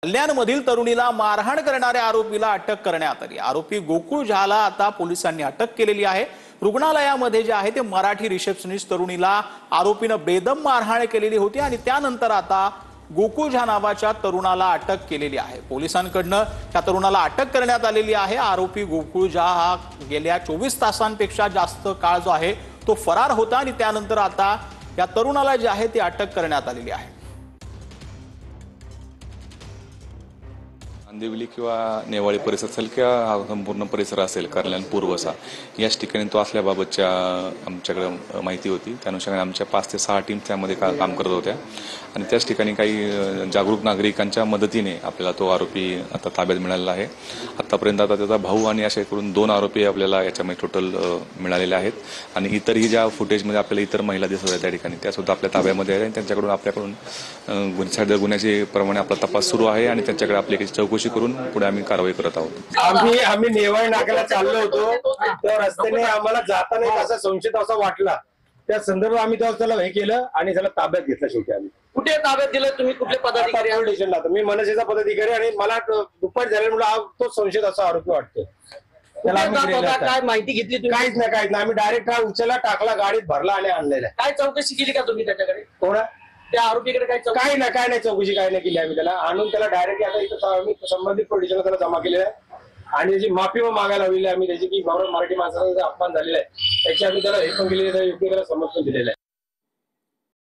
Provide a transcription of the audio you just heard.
कल्याणमधील तरुणीला मारहाण करणाऱ्या आरोपीला अटक करण्यात आली। आरोपी गोकुळ झाला आता पोलिसांनी अटक केलेली आहे। रुग्णालयामध्ये जे आहे ते मराठी रिसेप्शनिस्ट तरुणीला आरोपीनं बेदम मारहाण केलेली होती आणि त्यानंतर आता गोकुळ झा नावाच्या तरुणाला अटक केलेली आहे। पोलिसांकडनं त्या तरुणाला अटक करण्यात आलेली आहे। आरोपी गोकुळ झा हा गेल्या 24 तासांपेक्षा जास्त काळ जो आहे तो फरार होता आणि त्यानंतर आता या तरुणाला जे आहे ते अटक करण्यात आलेली आहे। अंदिवली किंवा नेवाळी परिसर असेल किंवा हा संपूर्ण परिसर असेल कल्याण पूर्वसा याच ठिकाणी तो असल्याबाबतच्या आमच्याकडे माहिती होती। त्या अनुषंगाने आमच्या 5 ते 6 टीम त्यामध्ये काम करत होत्या आणि त्याच ठिकाणी काही जागरूक नागरिकांच्या मदतीने आपल्याला तो आरोपी आता ताब्यात मिळालेला आहे। आतापर्यंत आता त्याचा भाऊ आणि असे करून 2 आरोपी आपल्याला याच्यामध्ये टोटल मिळालेले आहेत आणि इतरही ज्या फुटेजमध्ये आपल्याला इतर महिला दिसत आहेत त्या ठिकाणी त्या सुद्धा आपल्या ताब्यामध्ये आहेत आणि त्यांच्याकडून आपल्याकडून सदर गुन्ह्याचे प्रमाणे आपला तपास सुरू आहे आणि त्यांच्याकडे आपली चौकशी करून पुढे आम्ही कारवाई करत आहोत। आम्ही नेवाळ नाक्याला चाललो होतो त्या रस्त्याने आम्हाला जाताना एक असा संशय असा वाटला। त्या संदर्भात आम्ही त्याला हे केलं आणि त्याला ताब्यात घेतलं। शेवटी आम्ही कुठे ताब्यात दिलं तुम्ही? कुठले पदाधिकारी? पोलीस स्टेशनला मी मनसेचा पदाधिकारी आणि मला दुपारी झाल्यामुळे तो संशय असा आरोपी वाटतो। त्याला काय माहिती घेतली तुम्ही? काहीच नाही आम्ही डायरेक्ट हा उचलला, टाकला, गाडीत भरला आणि आणलेला। काय चौकशी केली का तुम्ही त्याच्याकडे? कोणा त्या आरोपीकडे काय काय नाही चौकशी काय नाही केली आम्ही। त्याला आणून त्याला डायरेक्ट आता इथं आम्ही संबंधित पोलीस स्टेशनला त्याला जमा केलेला आहे आणि त्याची माफी मागायला हवी आम्ही त्याची की मराठी माणसाचा अपमान झालेला आहे त्याची आम्ही त्याला हे पण केलेलं आहे, योग्य त्याला समर्थन दिलेलं आहे।